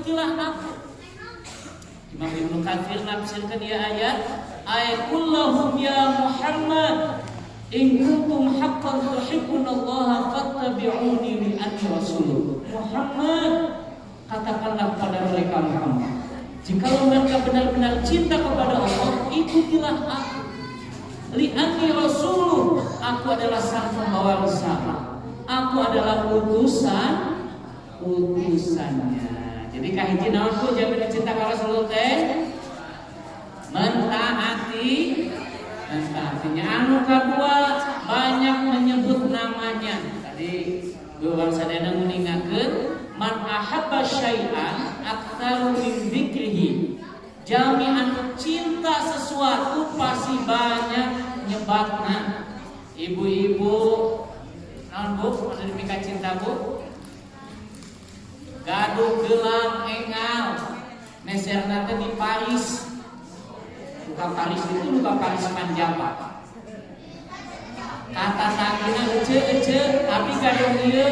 ikutilah aku. Imam Ibnu Katsir nafsirkan dia ayat kullahum ya Muhammad in kuntum haqqan tuhibbunallaha fattabi'uni li anni rasuluh. Muhammad, katakanlah pada mereka Muhammad, jikalau mereka benar-benar cinta kepada Allah, ikutilah aku. Li anni rasuluh, aku adalah sang pembawa risalah. Aku adalah utusannya. Jadi kahiji naon ku jaminan cinta ka Rasulullah teh? Mentaatinya. Anu kadua banyak menyebut namanya. Tadi Bapak sadayana nguningakeun man ahabba syai'an aktsaru min dzikrihi. Jami'an cinta sesuatu pasti banyak nyebatna. Ibu-ibu naon Bu, anu dipika cinta Bu? Gaduh gelang engal meserna teh di Paris. Luka Paris itu luka Paris Manjapa. Kata tagina ece tapi gaduh ieu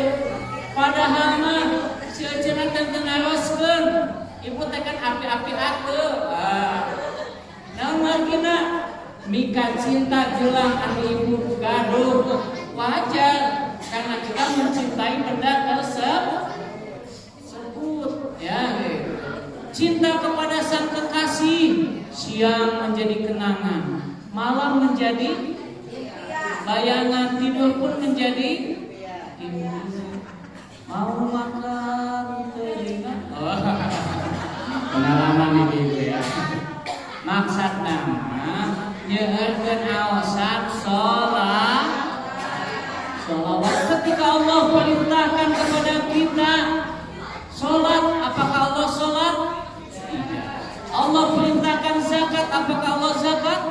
padahal mah si eceuna teh teu ngaroskeun. Ibu teh kan api-api ateu. Naon margina mika cinta gelang anu ibu gaduh wajar karena kita mencintai benda tersebut. Ya, cinta kepada sang kekasih, siang menjadi kenangan, malam menjadi bayangan, tidur pun menjadi mau makan teringat. Pengalaman ibu ya. Maksud nama nyeurkeun aosan sholawat ketika Allah perintahkan kepada kita. Sholat, apakah Allah sholat? Tidak. Allah perintahkan zakat, apakah Allah zakat?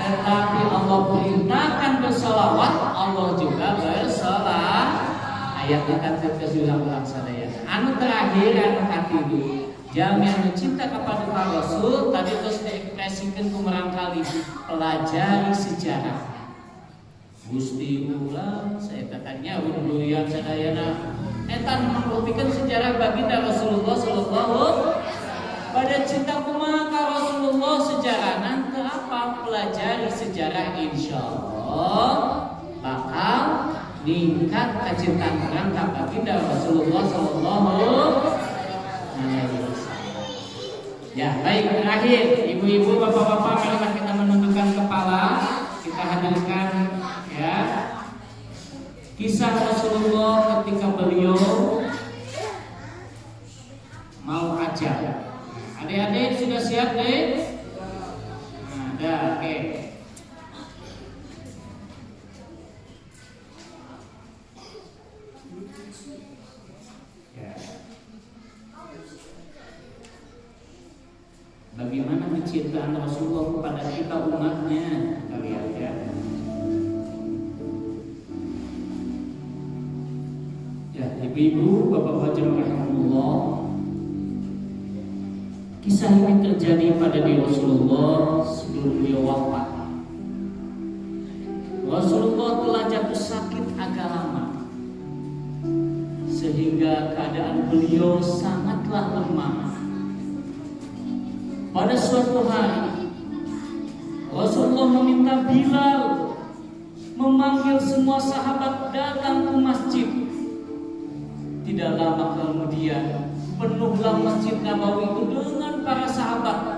Tetapi Allah perintahkan bersolawat, Allah juga bersolat. Ayatnya kan kesulang-ulang sadaya. Anu terakhir, anu katidu, jami'an cinta kepada Rasul. Tadi terus diekspresikan kumerangkali pelajari sejarah. Gusti ulang, saya katanya uluyan sadayana. Etan mengopikan sejarah baginda Rasulullah sallallahu pada cinta kumaha ka Rasulullah sejarah nanti apa pelajari sejarah insyaallah bakal ningkat kecintaan orang ka baginda Rasulullah sallallahu alaihi wasallam. Ya, baik, terakhir ibu-ibu, bapak-bapak, marilah kita menundukkan kepala, kita hadirkan ya kisah Rasulullah ketika beliau mau ajar. Adik-adik sudah siap deh? Nah, oke. Ya. Bagaimana kecintaan Rasulullah kepada kita umatnya, kita lihat ya. Ibu-ibu, bapak-bapak jemaah rahimahullah, kisah ini terjadi pada diri Rasulullah sebelum beliau wafat. Rasulullah telah jatuh sakit agak lama, sehingga keadaan beliau sangatlah lemah. Pada suatu hari, Rasulullah meminta Bilal memanggil semua sahabat datang ke masjid. Tidak lama kemudian penuhlah Masjid Nabawi itu dengan para sahabat.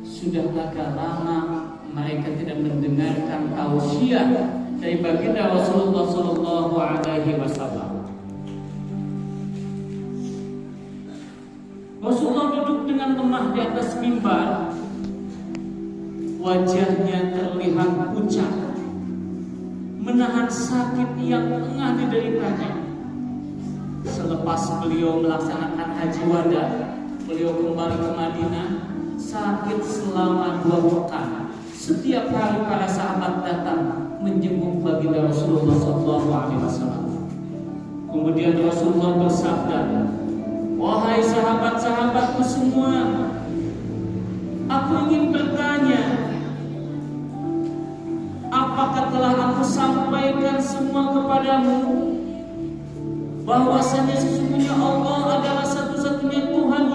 Sudah agak lama mereka tidak mendengarkan tausiah dari baginda Rasulullah sallallahu alaihi wasallam. Rasulullah duduk dengan lemah di atas mimbar. Wajahnya terlihat pucat, menahan sakit yang tengah dideritanya. Selepas beliau melaksanakan haji wada, beliau kembali ke Madinah, sakit selama 2 pekan. Setiap hari para sahabat datang menjenguk baginda Rasulullah SAW. Kemudian Rasulullah bersabda, "Wahai sahabat-sahabatku semua, aku ingin bertanya, apakah telah aku sampaikan semua kepadamu? Bahwasanya sesungguhnya Allah adalah satu-satunya Tuhan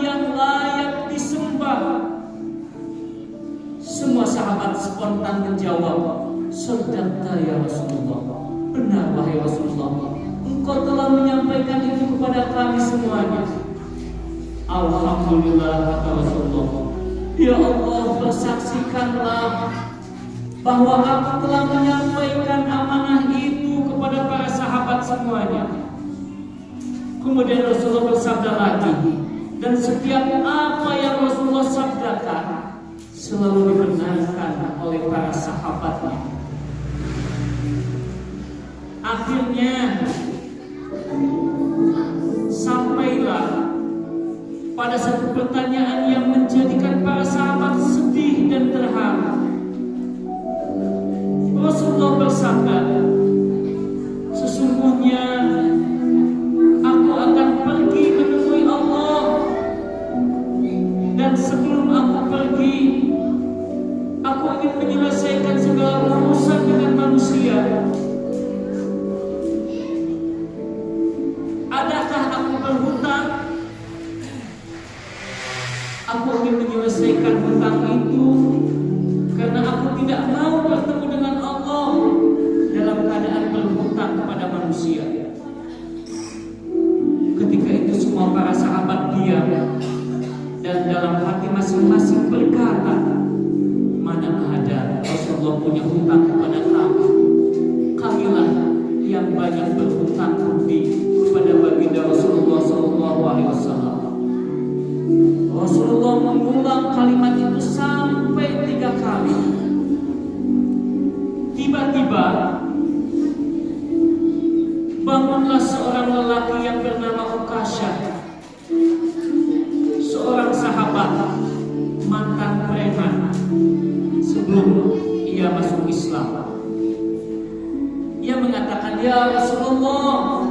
wahai Rasulullah, engkau telah menyampaikan itu kepada kami semuanya. Alhamdulillah, kata Rasulullah. Ya Allah, bersaksikanlah bahwa aku telah menyampaikan amanah itu kepada para sahabat semuanya. Kemudian Rasulullah bersabda lagi, dan setiap apa yang Rasulullah sabdakan selalu dibenarkan oleh para sahabatnya. Akhirnya sampailah pada satu pertanyaan yang menjadikan para sahabat sedih dan terharu. Rasulullah bersabda, sesungguhnya aku akan pergi menemui Allah, dan sebelum aku pergi, aku ingin menyelesaikan segala urusan dengan manusia. Adakah aku berhutang? Aku ingin menyelesaikan hutang itu karena aku tidak mau bertemu dengan Allah dalam keadaan berhutang kepada manusia. Ketika itu semua para sahabat diam, dan dalam hati masing-masing berkata, mana ada Rasulullah punya hutang kepada kami. Kamilah yang banyak berhutang budi kepada baginda Rasulullah SAW. Rasulullah mengulang kalimat itu sampai 3 kali. Tiba-tiba bangunlah seorang lelaki yang bernama Uqasyah, seorang sahabat mantan preman sebelum ia masuk Islam. Ia mengatakan, ya Rasulullah,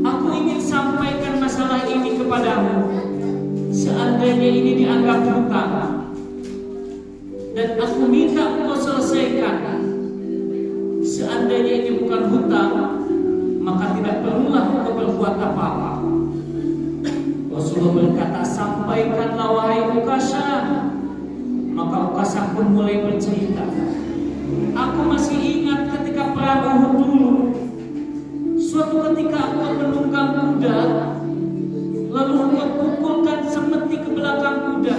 aku ingin sampaikan masalah ini kepadamu. Seandainya ini dianggap hutang dan aku minta engkau selesaikan. Seandainya ini bukan hutang, maka tidak perlulah engkau berbuat apa-apa. Rasulullah berkata, sampaikanlah wahai Uqasyah. Maka Uqasyah pun mulai bercerita. Aku masih ingat ketika perang Uhud dulu. Suatu ketika aku menunggang kuda, lalu engkau pukulkan semeti ke belakang kuda,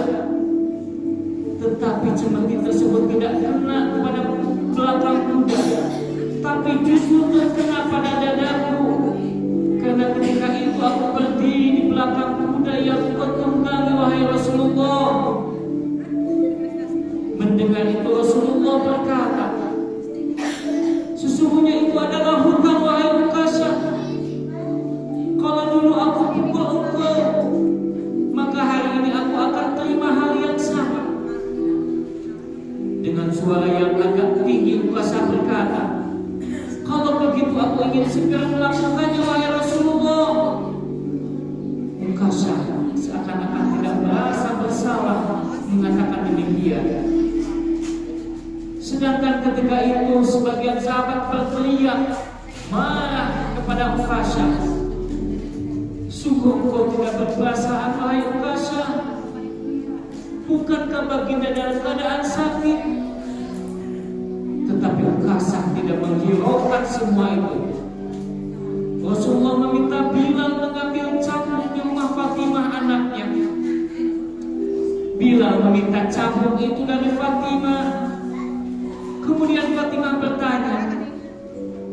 tetapi semeti tersebut tidak kena kepada belakang kuda, tapi justru terkena pada dadaku. Karena ketika itu aku berdiri di belakang kuda yang kau tunggangi wahai Rasulullah. Mendengar itu Rasulullah berkata, sesungguhnya itu adalah hutang wahai Uqasyah. Kalau dulu aku pukul engkau, maka hari ini aku akan terima hal yang sama. Dengan suara yang agak tinggi Uqasyah berkata, kalau begitu aku ingin segera melakukannya wahai Rasulullah. Uqasyah seakan-akan tidak merasa bersalah mengatakan demikian. Sedangkan ketika itu sebagian sahabat berteriak marah kepada Uqasyah, sungguh engkau tidak berperasaan wahai Uqasyah. Bukankah baginda dalam keadaan sakit? Tetapi Uqasyah tidak menghiraukan semua itu. Rasulullah meminta Bilal mengambil cambuk di rumah Fatimah anaknya. Bilal meminta cambuk itu dari Fatimah. Kemudian Fatimah bertanya,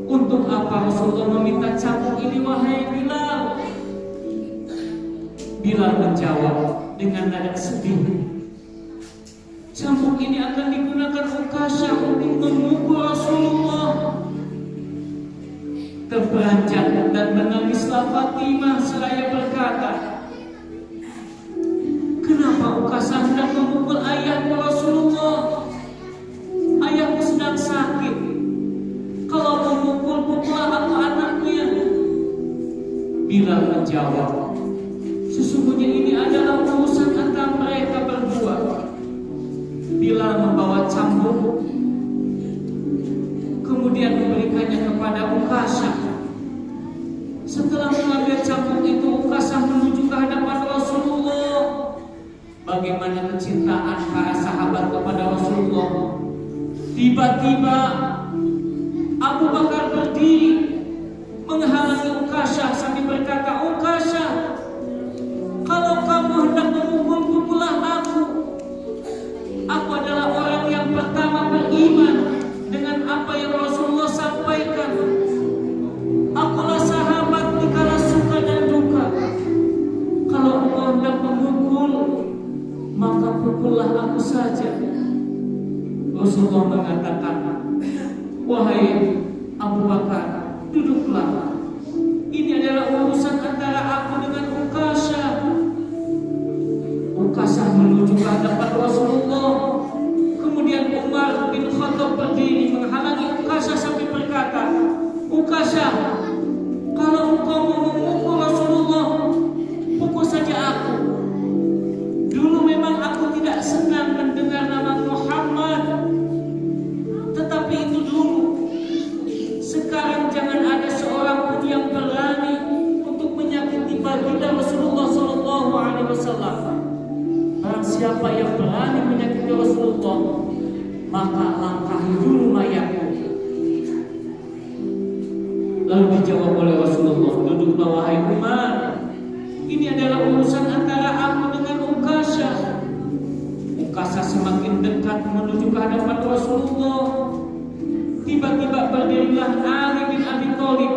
untuk apa Rasulullah meminta cambuk ini wahai Bilal? Bilal menjawab dengan nada sedih, cambuk ini akan digunakan Uqasyah untuk memukul Rasulullah. Terperanjat dan menangislah Fatimah seraya berkata, kenapa Uqasyah hendak memukul ayahku Rasulullah? Ayahku sedang sakit. Kalau memukul, pukullah aku anaknya. Bilal menjawab, sesungguhnya ini adalah urusan antara mereka berdua. Bilal membawa cambuk, kemudian memberikannya kepada Uqasyah. Setelah mengambil cambuk itu, Uqasyah menuju ke hadapan Rasulullah. Bagaimana kecintaan para sahabat kepada Rasulullah. Tiba-tiba Abu Bakar Rasulullah mengatakan, wahai Abu Bakar, duduklah. Ini adalah urusan antara aku dengan Ukasha. Ukasha menuju ke hadapan Rasulullah. Kemudian Umar bin Khattab berdiri menghalangi Ukasha sambil berkata, Ukasha, kalau engkau mau memukul Rasulullah, pukul saja aku. Dulu memang aku tidak senang mendengar nama Muhammad, tetapi itu dulu. Sekarang jangan ada seorang pun yang berani untuk menyakiti baginda Rasulullah Sallallahu Alaihi Wasallam. Barang siapa yang berani menyakiti Rasulullah, maka langkahi dulu mayatku. Lalu dijawab oleh Rasulullah, duduklah wahai Umar. Ini adalah urusan antara aku dengan Ukasha. Ukasha semakin dekat menuju ke hadapan Rasulullah. Tiba-tiba berdirilah Ali bin Abi Thalib,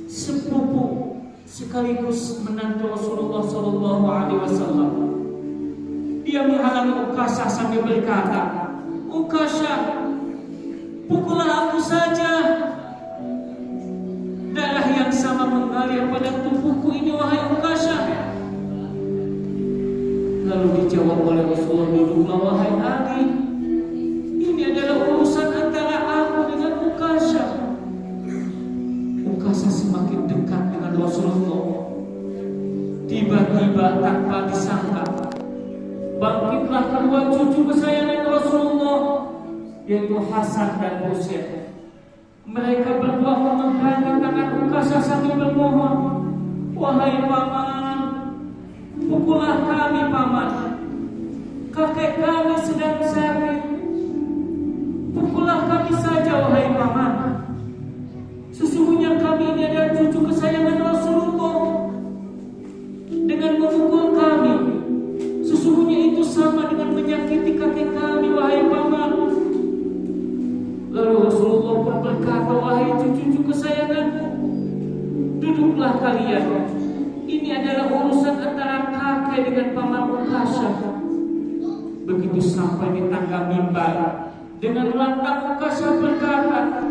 sepupu sekaligus menantu Rasulullah Sallallahu Alaihi Wasallam. Dia menghalangi Ukasha sambil berkata, Ukasha, pukullah aku saja. Darah yang sama mengalir pada tubuhku ini, wahai Ukasha. Lalu dijawab oleh Rasulullah, duduklah wahai Ali. Ini adalah urusan antara aku dengan Ukasha. Ukasha semakin dekat dengan Rasulullah. Tiba-tiba tanpa disangka, bangkitlah kedua cucu kesayangan Rasulullah, yaitu Hasan dan Husain. Mereka berdua memegangi tangan Ukasha sambil bermohon, wahai paman, pukullah kami paman. Kakek kami sedang sakit. Pukullah kami saja wahai paman. Sesungguhnya kami ini adalah cucu kesayangan Rasulullah. Dengan memukul kami, sesungguhnya itu sama dengan menyakiti kakek kami wahai paman. Lalu Rasulullah pun berkata, wahai cucu-cucu kesayanganku, duduklah kalian. Ini adalah urusan antara kakek dengan paman Ukasha. Begitu sampai di tangga mimbar, dengan lantang Ukasha berkata,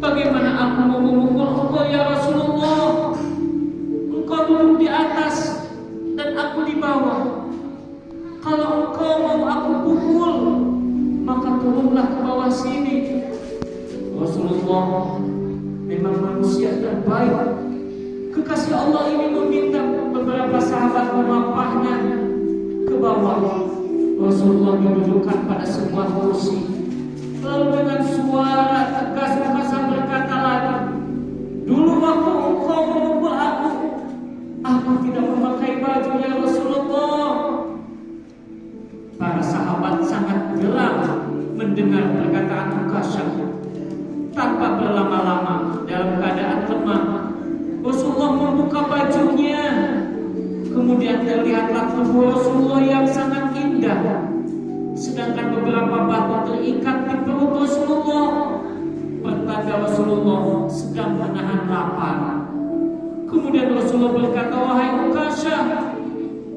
bagaimana aku mau memukul engkau ya Rasulullah? Engkau duduk di atas dan aku di bawah. Kalau engkau mau aku pukul, maka turunlah ke bawah sini. Rasulullah memang manusia terbaik. Kekasih Allah ini meminta beberapa sahabat memampahnya ke bawah. Rasulullah didudukkan pada sebuah kursi. Lalu dengan suara tegas Ukasha berkata lagi, dulu waktu engkau memukul aku tidak memakai baju ya Rasulullah. Para sahabat sangat geram mendengar perkataan Ukasha. Tanpa berlama-lama, dalam keadaan lemah, Rasulullah membuka bajunya. Kemudian terlihatlah tubuh Rasulullah yang sangat indah. Sedangkan beberapa batu terikat di perut Rasulullah, pertanda Rasulullah sedang menahan lapar. Kemudian Rasulullah berkata, wahai Ukasha,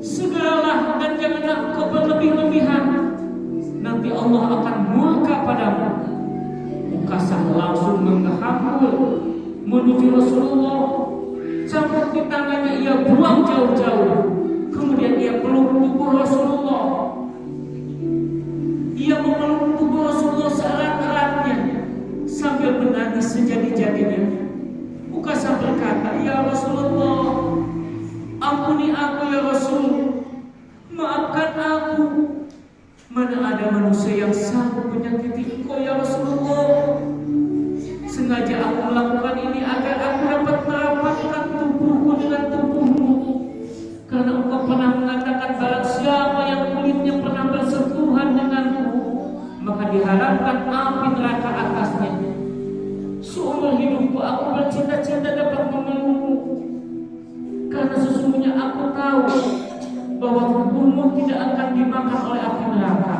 segeralah dan janganlah engkau berlebih-lebihan. Nanti Allah akan murka padamu. Ukasha langsung menghambur menuju Rasulullah. Cambuk di tangannya ia buang jauh-jauh. Kemudian ia peluk tubuh Rasulullah. Ia memeluk tubuh Rasulullah seerat-eratnya sambil menangis sejadi-jadinya. Ukasha berkata, ya Rasulullah, ampuni aku ya Rasul, maafkan aku. Mana ada manusia yang sanggup menyakiti engkau ya Rasulullah. Sengaja aku melakukan ini agar aku dapat merapatkan tubuhku dengan tubuhmu. Karena engkau pernah mengatakan barang siapa yang kulitnya pernah bersentuhan denganku, maka diharapkan api neraka atasnya. Seumur hidupku aku bercita-cita dapat memelukmu. Karena sesungguhnya aku tahu bahwa tubuhmu tidak akan dimakan oleh api neraka.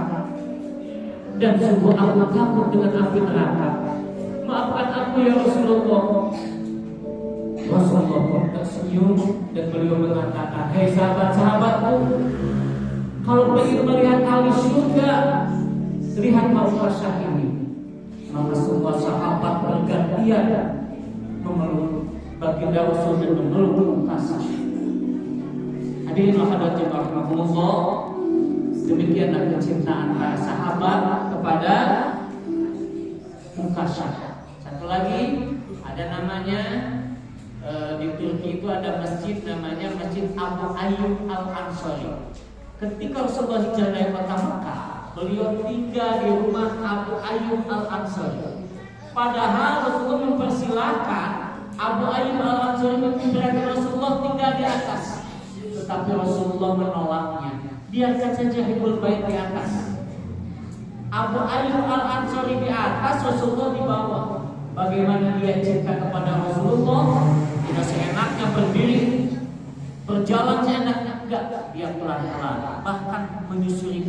Dan sungguh aku takut dengan api neraka. Maafkan aku ya Rasulullah. Rasulullah pun tersenyum dan beliau mengatakan, hei sahabat-sahabatku, kalau ingin melihat ahli surga, Lihat Mukasyah ini, maka semua sahabat bergantian memeluk baginda Rasul dan memeluk Mukasyah. Hadirin hadirat rahimahumullah, demikianlah kecintaan para sahabat kepada Mukasyah. Satu lagi ada namanya di Turki itu ada masjid namanya Masjid Abu Ayyub Al-Ansari. Ketika Rasulullah hijrah dari kota Mekah, beliau tinggal di rumah Abu Ayyub Al-Ansari. Padahal Rasulullah mempersilahkan Abu Ayyub Al-Ansari memberangkat Rasulullah tinggal di atas, tetapi Rasulullah menolaknya. Biarkan saja Hibul Bait di atas, Abu Ayyub Al-Ansari di atas, Rasulullah di bawah. Bagaimana dia cinta kepada Rasulullah? Tidak seenaknya berdiri, berjalan seenaknya, enggak, dia pelan-pelan, bahkan menyusuri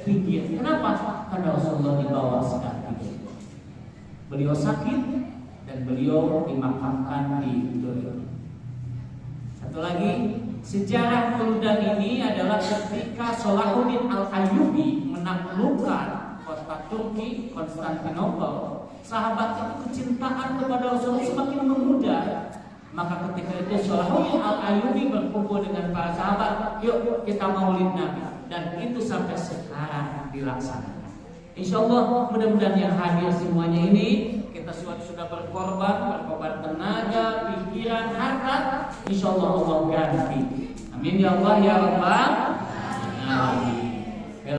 pinggir. Kenapa? Karena Rasulullah di bawah sedang tidur. Beliau sakit dan beliau dimakamkan di Turki. Satu lagi, sejarah Buldan ini adalah ketika Salahuddin Al-Ayyubi menaklukkan kota Turki, Konstantinopel. Sahabat itu kecintaan kepada Rasulullah semakin memudar. Maka ketika itu Salahuddin Al-Ayyubi berkumpul dengan para sahabat, yuk kita maulid Nabi. Dan itu sampai sekarang dilaksanakan. InsyaAllah mudah-mudahan yang hadir semuanya ini, kita sudah berkorban tenaga, pikiran, harta. InsyaAllah Allah ganti. Amin ya Allah ya Rabbal Alamin.